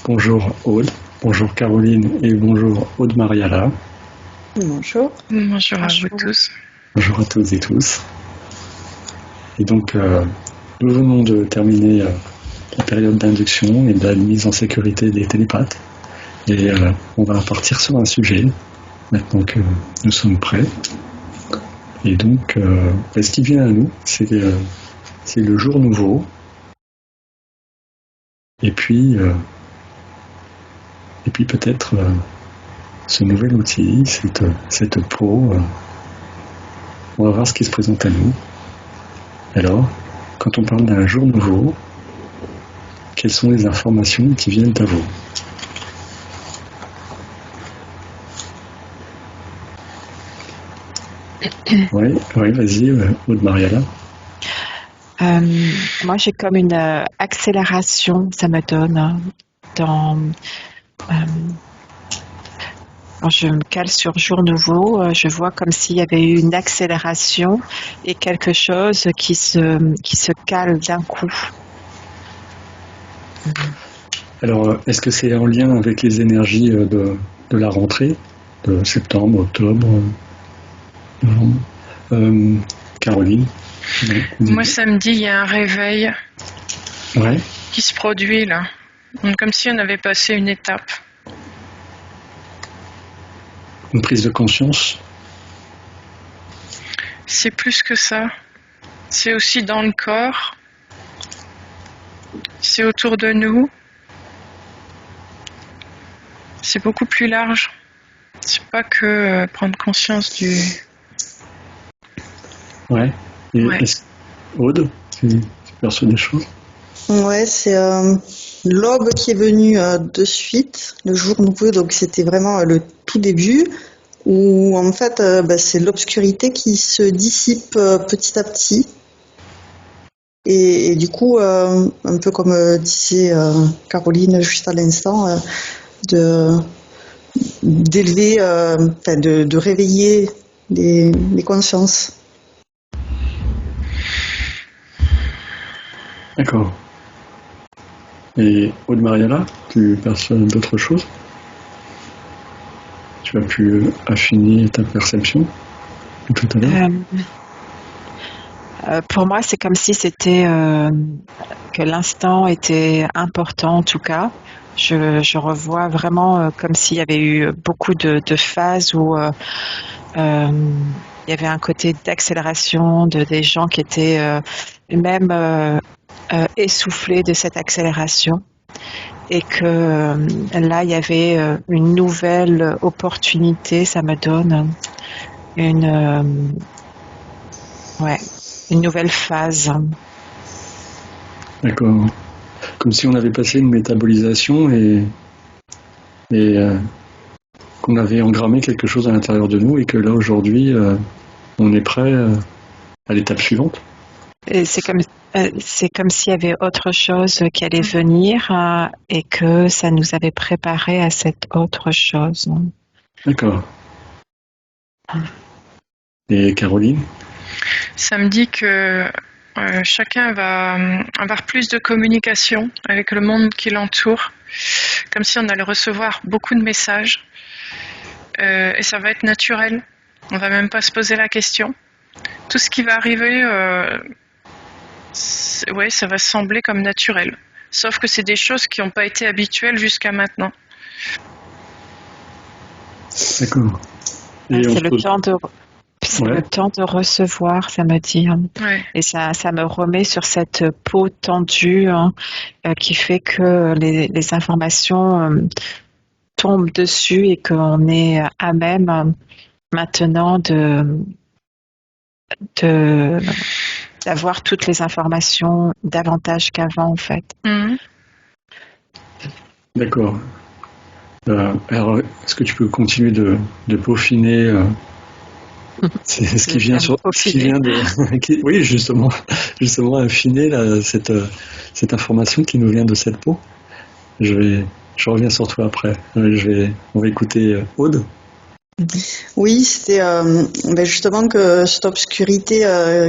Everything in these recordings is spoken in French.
Bonjour Aude, bonjour Caroline et bonjour Aude Mariala. Bonjour. Bonjour à vous tous. Bonjour à toutes et tous. Et donc, nous venons de terminer la période d'induction et de la mise en sécurité des télépathes. Et on va partir sur un sujet, maintenant que nous sommes prêts. Et donc, ce qui vient à nous, c'est le jour nouveau. Et puis peut-être ce nouvel outil, cette peau. On va voir ce qui se présente à nous. Alors, quand on parle d'un jour nouveau, quelles sont les informations qui viennent à vous? Oui, vas-y, Aude Mariala. Moi, j'ai comme une accélération, ça me donne dans. Quand je me cale sur jour nouveau, je vois comme s'il y avait eu une accélération et quelque chose qui se cale d'un coup. Alors, est-ce que c'est en lien avec les énergies de la rentrée, de septembre, octobre, novembre? Caroline? Moi, samedi, il y a un réveil qui se produit là. Comme si on avait passé une étape. Une prise de conscience? C'est plus que ça. C'est aussi dans le corps. C'est autour de nous. C'est beaucoup plus large. C'est pas que prendre conscience du... Ouais. Et Aude, tu perçois des choses? Ouais, c'est l'aube qui est venue de suite, le jour nouveau, donc c'était vraiment le tout début, où en fait c'est l'obscurité qui se dissipe petit à petit. Et du coup, un peu comme disait Caroline juste à l'instant, d'élever, de réveiller les consciences. D'accord. Et Aude Mariala, tu perçois d'autres choses? Tu as pu affiner ta perception tout à l'heure? Pour moi, c'est comme si c'était que l'instant était important en tout cas. Je revois vraiment comme s'il y avait eu beaucoup de phases où il y avait un côté d'accélération, des gens qui étaient même essoufflés de cette accélération. Et que là, il y avait une nouvelle opportunité, ça me donne une nouvelle phase. D'accord. Comme si on avait passé une métabolisation et qu'on avait engrammé quelque chose à l'intérieur de nous et que là, aujourd'hui, on est prêt à l'étape suivante. Et c'est comme s'il y avait autre chose qui allait venir et que ça nous avait préparé à cette autre chose. D'accord. Et Caroline? Ça me dit que chacun va avoir plus de communication avec le monde qui l'entoure, comme si on allait recevoir beaucoup de messages et ça va être naturel. On va même pas se poser la question. Tout ce qui va arriver, ça va sembler comme naturel. Sauf que c'est des choses qui n'ont pas été habituelles jusqu'à maintenant. D'accord. Et c'est le temps de recevoir, ça me dit. Ouais. Et ça me remet sur cette peau tendue qui fait que les informations tombent dessus et qu'on est à même maintenant d'avoir toutes les informations davantage qu'avant, en fait. Mm-hmm. D'accord. Alors, est-ce que tu peux continuer de peaufiner c'est ce qui vient oui, justement affiner cette information qui nous vient de cette peau. Je reviens sur toi après. On va écouter Aude. Oui, c'était justement que cette obscurité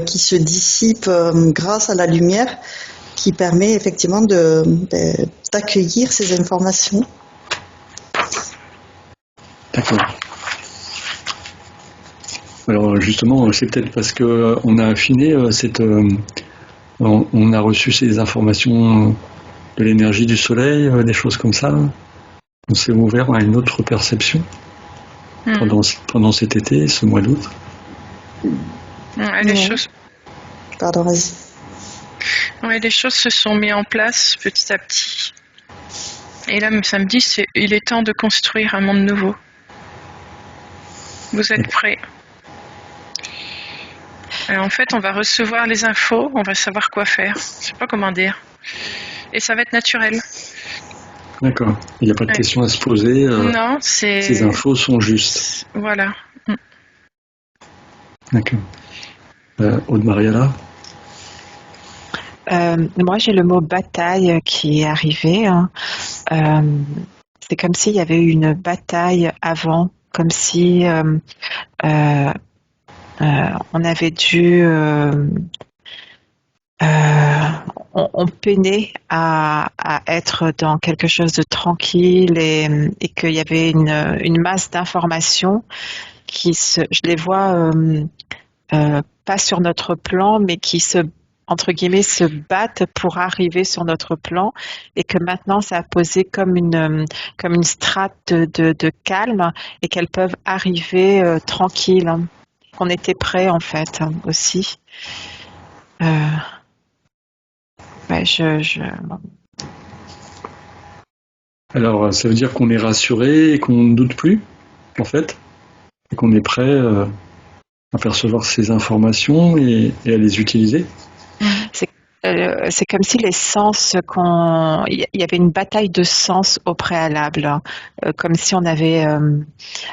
qui se dissipe grâce à la lumière, qui permet effectivement d'accueillir ces informations. D'accord. Alors justement, c'est peut-être parce que on a affiné on a reçu ces informations de l'énergie du soleil, des choses comme ça. On s'est ouvert à une autre perception pendant cet été, ce mois d'août. Les choses. Pardon, vas-y. Ouais, les choses se sont mises en place petit à petit. Et là, ça me dit, il est temps de construire un monde nouveau. Vous êtes prêts? Alors, en fait, on va recevoir les infos, on va savoir quoi faire. Je sais pas comment dire. Et ça va être naturel. D'accord. Il n'y a pas de question à se poser. Non, ces infos sont justes. Voilà. D'accord. Aude Mariala? Moi, j'ai le mot bataille qui est arrivé. C'est comme s'il y avait eu une bataille avant, comme si on avait dû... on peinait à être dans quelque chose de tranquille et qu'il y avait une masse d'informations je les vois pas sur notre plan, mais qui entre guillemets, se battent pour arriver sur notre plan, et que maintenant ça a posé comme une strate de calme, et qu'elles peuvent arriver tranquilles. Qu'on était prêts en fait aussi. Alors, ça veut dire qu'on est rassuré et qu'on ne doute plus, en fait, et qu'on est prêt à percevoir ces informations et à les utiliser. C'est comme si les sens, il y avait une bataille de sens au préalable, comme si on avait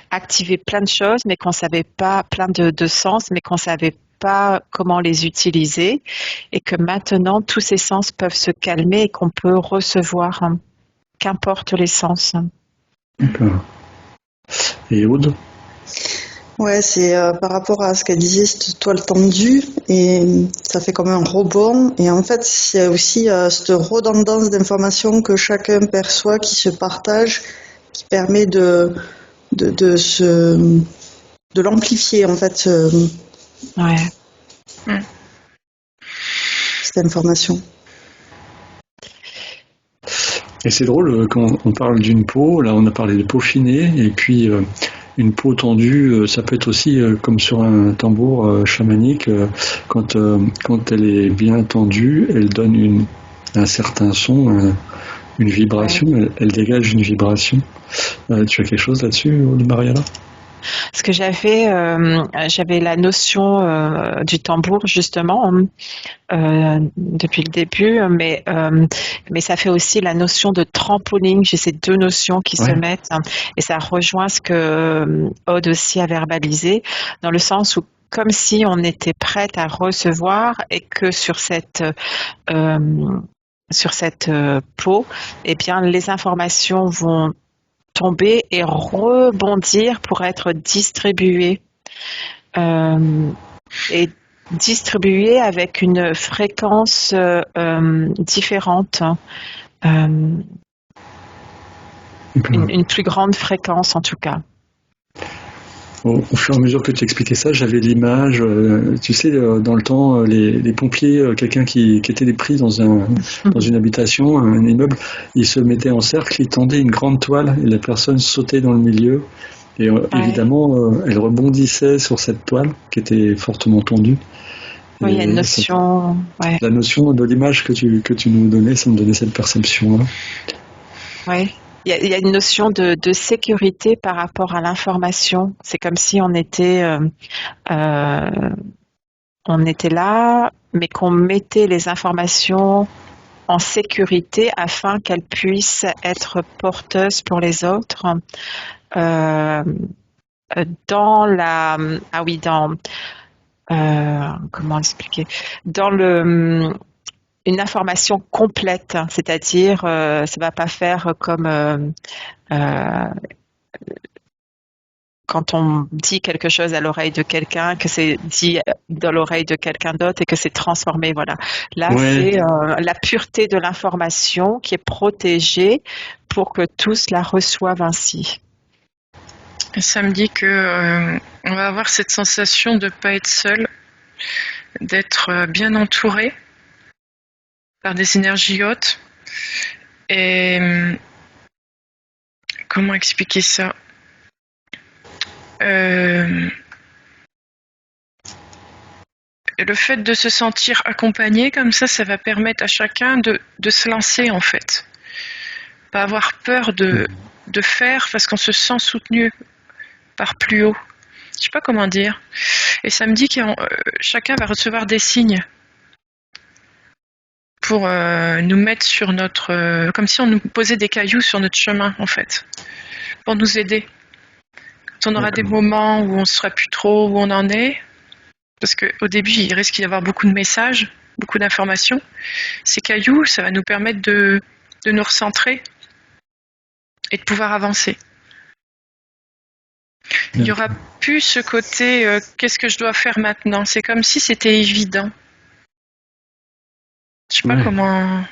activé plein de choses, mais qu'on savait pas, plein de sens, mais qu'on savait pas comment les utiliser, et que maintenant tous ces sens peuvent se calmer et qu'on peut recevoir, qu'importe les sens. D'accord. Et Aude? Ouais, c'est par rapport à ce qu'elle disait, cette toile tendue, et ça fait comme un rebond. Et en fait, c'est aussi cette redondance d'informations que chacun perçoit, qui se partage, qui permet de l'amplifier, en fait, cette information. Et c'est drôle, quand on parle d'une peau, là on a parlé de peaufiner, et puis une peau tendue, ça peut être aussi comme sur un tambour chamanique, quand elle est bien tendue, elle donne un certain son, une vibration, elle dégage une vibration. Tu as quelque chose là-dessus, Mariala? Parce que j'avais la notion du tambour justement depuis le début, mais ça fait aussi la notion de trampoline. J'ai ces deux notions qui se mettent, et ça rejoint ce que Aude aussi a verbalisé, dans le sens où comme si on était prête à recevoir, et que sur cette peau, eh bien les informations vont tomber et rebondir pour être distribuées, et distribuées avec une fréquence différente, une plus grande fréquence en tout cas. Au fur et à mesure que tu expliquais ça, j'avais l'image, tu sais, dans le temps, les pompiers, quelqu'un qui était pris dans une habitation, un immeuble, il se mettait en cercle, il tendait une grande toile, et la personne sautait dans le milieu, et évidemment, elle rebondissait sur cette toile qui était fortement tendue. Oui, il y a une notion... La notion de l'image que tu nous donnais, ça me donnait cette perception-là. Oui. Il y a une notion de sécurité par rapport à l'information. C'est comme si on était là, mais qu'on mettait les informations en sécurité afin qu'elles puissent être porteuses pour les autres. Comment expliquer? Une information complète, c'est-à-dire ça va pas faire comme quand on dit quelque chose à l'oreille de quelqu'un, que c'est dit dans l'oreille de quelqu'un d'autre et que c'est transformé. Voilà. Là, Ouais, c'est la pureté de l'information qui est protégée pour que tous la reçoivent ainsi. Et ça me dit que on va avoir cette sensation de ne pas être seul, d'être bien entouré par des énergies hautes. Et comment expliquer ça? Le fait de se sentir accompagné comme ça va permettre à chacun de se lancer en fait. Pas avoir peur de faire parce qu'on se sent soutenu par plus haut. Je sais pas comment dire. Et ça me dit que chacun va recevoir des signes pour nous mettre sur notre... comme si on nous posait des cailloux sur notre chemin en fait. Pour nous aider. Quand on aura des moments où on ne saura plus trop où on en est, parce qu'au début, il risque d'y avoir beaucoup de messages, beaucoup d'informations. Ces cailloux, ça va nous permettre de nous recentrer et de pouvoir avancer. Il n'y aura plus ce côté qu'est-ce que je dois faire maintenant? C'est comme si c'était évident. Je sais pas comment...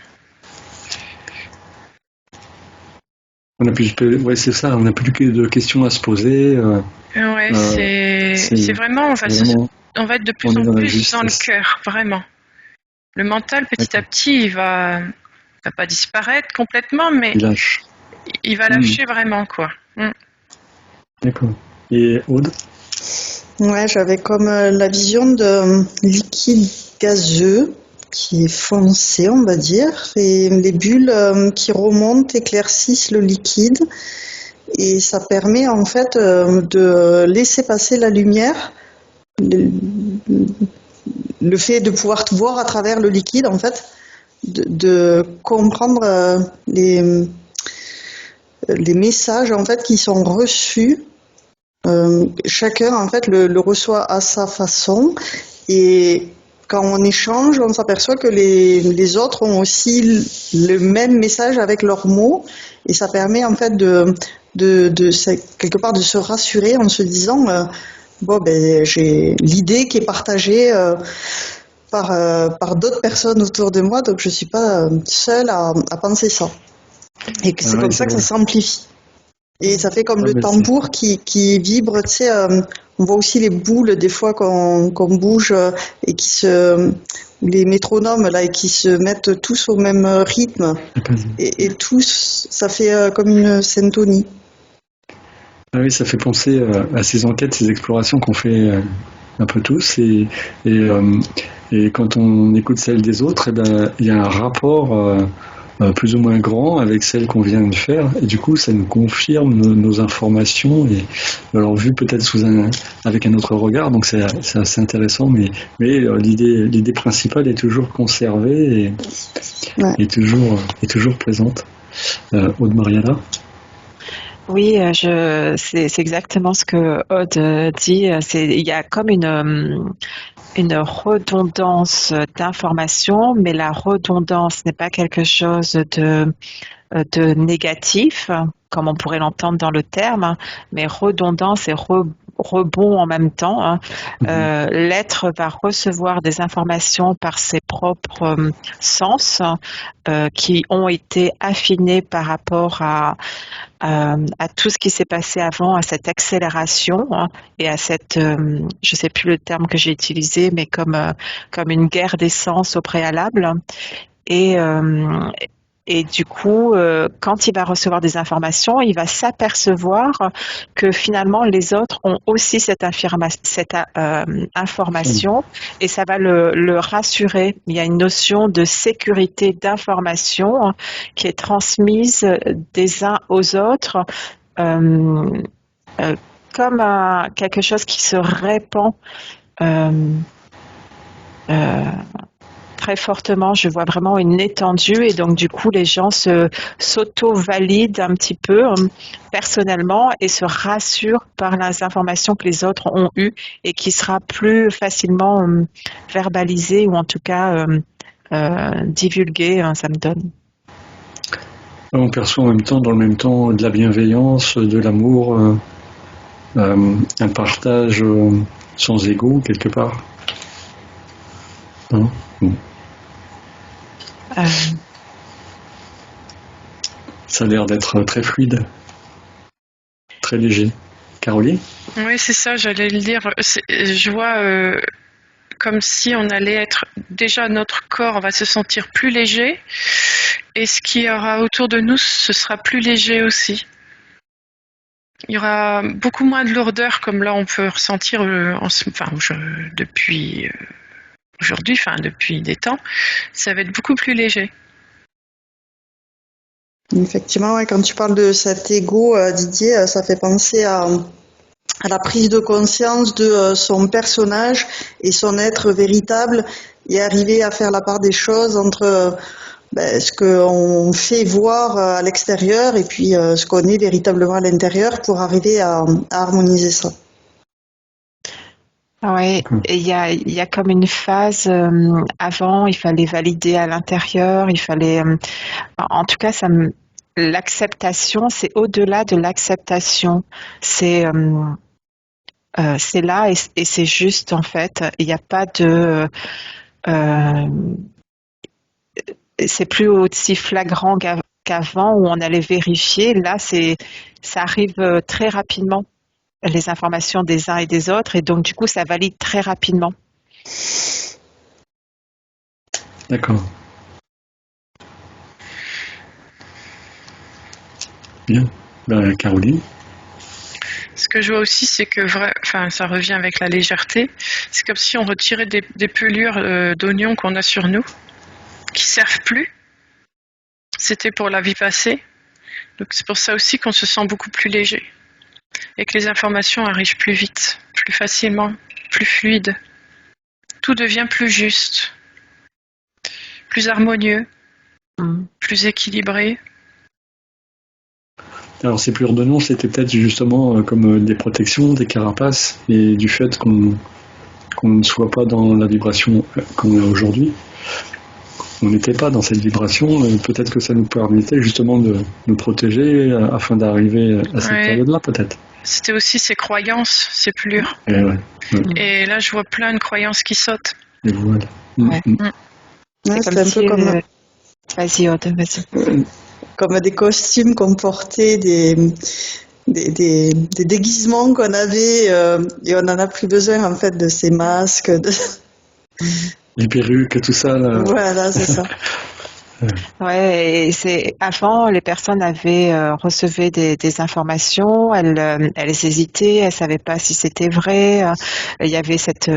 Ouais, c'est ça, on n'a plus que de questions à se poser. C'est vraiment, on va être de plus en plus dans le cœur, vraiment. Le mental, petit à petit, il va pas disparaître complètement, mais il va lâcher vraiment, quoi. D'accord. Et Aude? Ouais, j'avais comme la vision de liquide gazeux qui est foncé, on va dire, et les bulles qui remontent éclaircissent le liquide, et ça permet en fait de laisser passer la lumière, le fait de pouvoir voir à travers le liquide, en fait, de comprendre les messages en fait qui sont reçus. Chacun en fait le reçoit à sa façon, et quand on échange, on s'aperçoit que les autres ont aussi le même message avec leurs mots, et ça permet en fait de quelque part de se rassurer en se disant j'ai l'idée qui est partagée par d'autres personnes autour de moi, donc je suis pas seule à penser ça, et que c'est comme ça que ça s'amplifie. Et ça fait comme le tambour qui vibre, tu sais, on voit aussi les boules des fois qu'on bouge et les métronomes là, et qui se mettent tous au même rythme, et tous, ça fait comme une syntonie. Ah oui, ça fait penser à ces enquêtes, ces explorations qu'on fait un peu tous, et quand on écoute celles des autres, il y a un rapport plus ou moins grand avec celle qu'on vient de faire, et du coup ça nous confirme nos informations, et alors vu peut-être avec un autre regard, donc c'est assez intéressant, mais l'idée principale est toujours conservée et toujours présente. Aude Mariana? Oui, c'est exactement ce que Aude dit. Il y a comme une redondance d'informations, mais la redondance n'est pas quelque chose de négatif, comme on pourrait l'entendre dans le terme, mais redondance et rebond en même temps. L'être va recevoir des informations par ses propres sens qui ont été affinés par rapport à tout ce qui s'est passé avant, à cette accélération et à cette, je sais plus le terme que j'ai utilisé, mais comme une guerre d'essence au préalable. Et du coup, quand il va recevoir des informations, il va s'apercevoir que finalement les autres ont aussi cette information, et ça va le rassurer. Il y a une notion de sécurité d'information qui est transmise des uns aux autres, comme quelque chose qui se répand très fortement. Je vois vraiment une étendue, et donc du coup les gens s'auto-valident un petit peu personnellement et se rassurent par les informations que les autres ont eues et qui sera plus facilement verbalisée, ou en tout cas divulguée, ça me donne. On perçoit dans le même temps de la bienveillance, de l'amour. un partage sans ego quelque part. Non. Ça a l'air d'être très fluide, très léger. Caroline ? Oui, c'est ça, j'allais le dire. Je vois comme si on allait être... Déjà, notre corps va se sentir plus léger, et ce qu'il y aura autour de nous, ce sera plus léger aussi. Il y aura beaucoup moins de lourdeur, comme là on peut ressentir depuis aujourd'hui, depuis des temps. Ça va être beaucoup plus léger. Effectivement, ouais, quand tu parles de cet ego, Didier, ça fait penser à la prise de conscience de son personnage et son être véritable, et arriver à faire la part des choses entre ce qu'on fait voir à l'extérieur et puis ce qu'on est véritablement à l'intérieur, pour arriver à harmoniser ça. Oui, et il y a comme une phase avant, il fallait valider à l'intérieur, il fallait, en tout cas, l'acceptation, c'est au-delà de l'acceptation, c'est là et c'est juste en fait. Il n'y a pas de, c'est plus aussi flagrant qu'avant où on allait vérifier. Là, ça arrive très rapidement, les informations des uns et des autres, et donc du coup ça valide très rapidement. D'accord. Bien. Caroline ? Ce que je vois aussi, c'est que ça revient avec la légèreté. C'est comme si on retirait des pelures d'oignons qu'on a sur nous, qui servent plus. C'était pour la vie passée. Donc c'est pour ça aussi qu'on se sent beaucoup plus léger. Et que les informations arrivent plus vite, plus facilement, plus fluides. Tout devient plus juste, plus harmonieux, plus équilibré. Alors ces pleurs de nom, c'était peut-être justement comme des protections, des carapaces, et du fait qu'on ne soit pas dans la vibration qu'on a aujourd'hui. On n'était pas dans cette vibration, peut-être que ça nous permettait justement de nous protéger afin d'arriver à cette période-là, peut-être. C'était aussi ces croyances, ces plures. Et là, je vois plein de croyances qui sautent. Et voilà. C'est un peu comme... Vas-y, Aude, vas-y. Comme des costumes qu'on portait, des déguisements qu'on avait, et on n'en a plus besoin en fait de ces masques. Les perruques, tout ça. Là. Voilà, c'est ça. Ouais, et avant, les personnes recevaient des informations, elles hésitaient, elles savaient pas si c'était vrai. Il y avait cette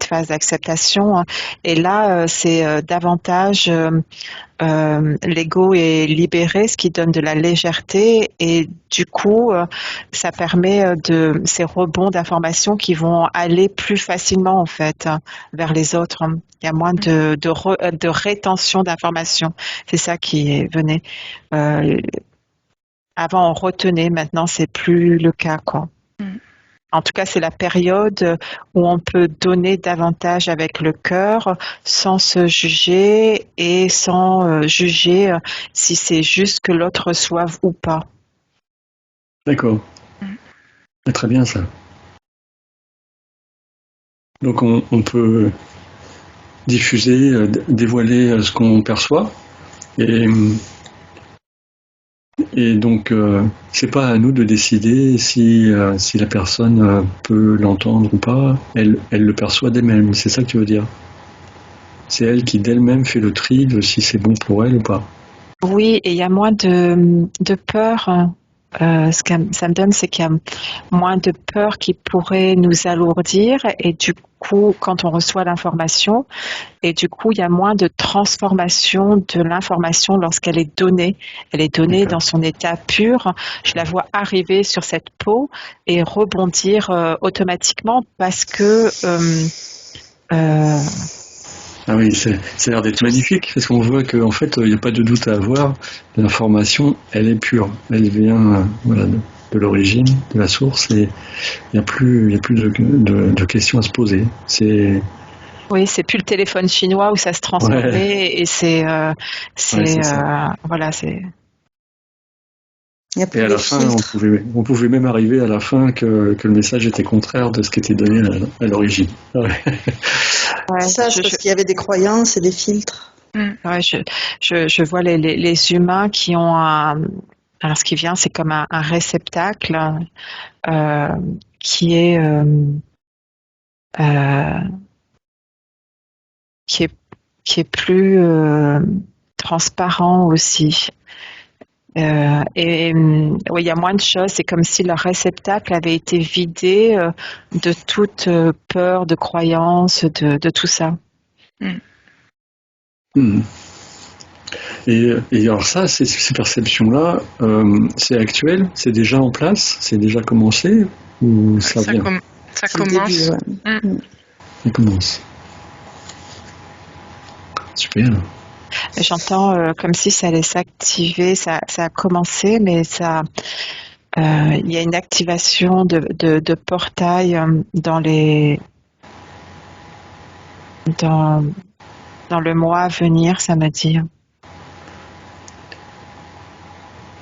phase d'acceptation. Et là, c'est davantage l'ego est libéré, ce qui donne de la légèreté, et du coup, ça permet ces rebonds d'informations qui vont aller plus facilement en fait vers les autres. Il y a moins de rétention d'informations. C'est ça qui venait. Avant, on retenait, maintenant, c'est plus le cas, quoi. En tout cas, c'est la période où on peut donner davantage avec le cœur sans se juger et sans juger si c'est juste que l'autre reçoive ou pas. D'accord. C'est très bien ça. Donc on peut diffuser, dévoiler ce qu'on perçoit, et donc c'est pas à nous de décider si la personne peut l'entendre ou pas. Elle le perçoit d'elle-même, c'est ça que tu veux dire? C'est elle qui d'elle-même fait le tri de si c'est bon pour elle ou pas. Oui, et il y a moins de peur. Ce que ça me donne, c'est qu'il y a moins de peur qui pourrait nous alourdir, et du coup, quand on reçoit l'information, et du coup, il y a moins de transformation de l'information lorsqu'elle est donnée. Elle est donnée dans son état pur. Je la vois arriver sur cette peau et rebondir automatiquement parce que... Ah oui, ça a l'air d'être magnifique, parce qu'on voit qu'en fait, il n'y a pas de doute à avoir. L'information, elle est pure. Elle vient de l'origine, de la source, et il n'y a plus de questions à se poser. Oui, c'est plus le téléphone chinois où ça se transformait, et c'est. Il y a plus Et à les la fin, filtres. on pouvait même arriver à la fin que le message était contraire de ce qui était donné à l'origine. Ouais. Ouais, Ça, c'est parce qu'il y avait des croyances et des filtres. ouais, je vois les humains qui ont alors ce qui vient, c'est comme un réceptacle euh, qui est euh, qui est qui est plus transparent aussi. Ouais, il y a moins de choses. C'est comme si leur réceptacle avait été vidé de toute peur, de croyance, de tout ça. Mhm. Et alors ça, ces perceptions-là, c'est actuel, c'est déjà en place, c'est déjà commencé, ou ça vient? Ça C'est le commence. début, ouais. Ça commence. Super. J'entends comme si ça allait s'activer. Ça a commencé, mais ça, il y a une activation de portail dans le mois à venir, ça m'a dit.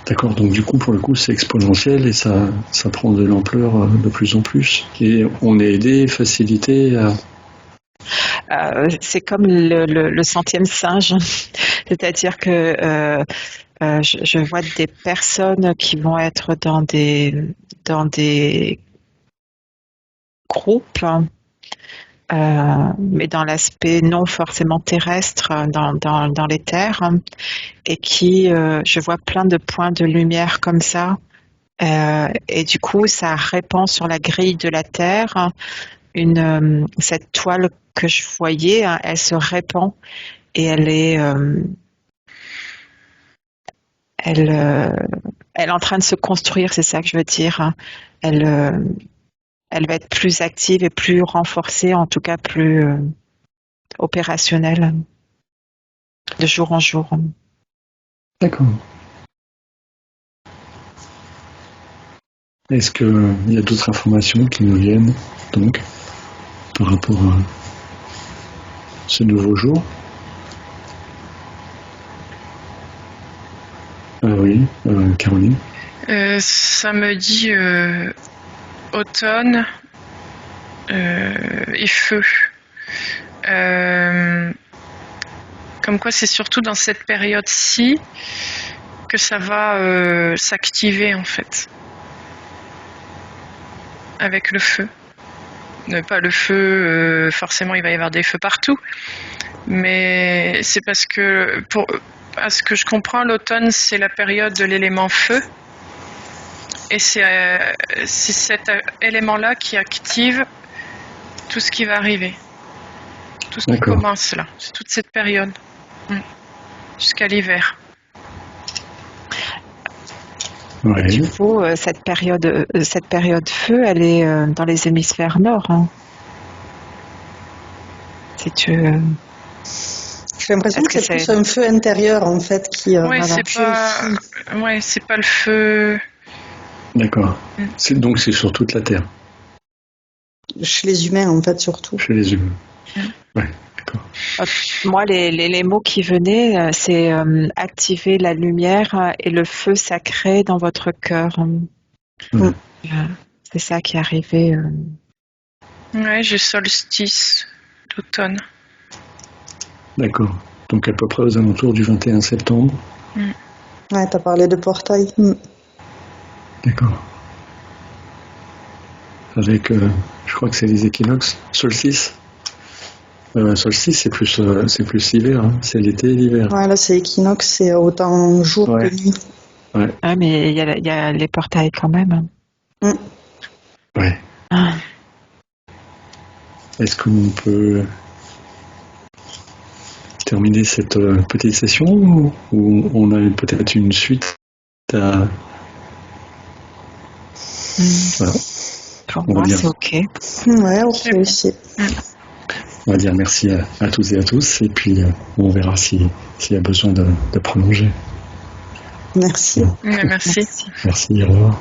D'accord, donc du coup, pour le coup, c'est exponentiel et ça prend de l'ampleur de plus en plus. Et on est aidé, facilité à... C'est comme le centième singe, c'est-à-dire que je vois des personnes qui vont être dans des groupes, mais dans l'aspect non forcément terrestre, dans les terres, et qui, je vois plein de points de lumière comme ça, et du coup, ça répand sur la grille de la terre cette toile que je voyais, hein, elle se répand et elle est en train de se construire, c'est ça que je veux dire, hein. Elle va être plus active et plus renforcée, en tout cas plus opérationnelle de jour en jour. D'accord. Est-ce qu'il y a d'autres informations qui nous viennent, donc, par rapport à ce nouveau jour? Oui, Caroline. Ça me dit automne et feu. Comme quoi, c'est surtout dans cette période-ci que ça va s'activer, en fait, avec le feu. Pas le feu, forcément, il va y avoir des feux partout, mais c'est parce que, à ce que je comprends, l'automne, c'est la période de l'élément feu, et c'est cet élément-là qui active tout ce qui va arriver, tout ce qui commence là, c'est toute cette période, jusqu'à l'hiver. Ouais. Du coup, cette période feu, elle est dans les hémisphères nord, hein. Si tu J'ai l'impression que c'est plus un feu intérieur en fait qui. Ouais, c'est pas le feu. D'accord. Donc c'est sur toute la Terre. Chez les humains en fait surtout. Chez les humains. Ouais, d'accord. Moi, les mots qui venaient, c'est activer la lumière et le feu sacré dans votre cœur. C'est ça qui est arrivé. Ouais, j'ai solstice d'automne. D'accord. Donc à peu près aux alentours du 21 septembre. Ouais, t'as parlé de portail. D'accord. Avec, je crois que c'est les équinoxes. Solstice. Solstice, c'est plus l'hiver, hein. C'est l'été et l'hiver. Ouais, là c'est équinoxe, c'est autant jour que nuit. Ouais. Ah, mais il y a les portails quand même. Ouais. Est-ce qu'on peut terminer cette petite session ou on a peut-être une suite à... Voilà. Pour moi, c'est OK. Ouais, OK aussi. On va dire merci à toutes et à tous et puis on verra s'il y a besoin de prolonger. Merci. Merci. Merci, au revoir.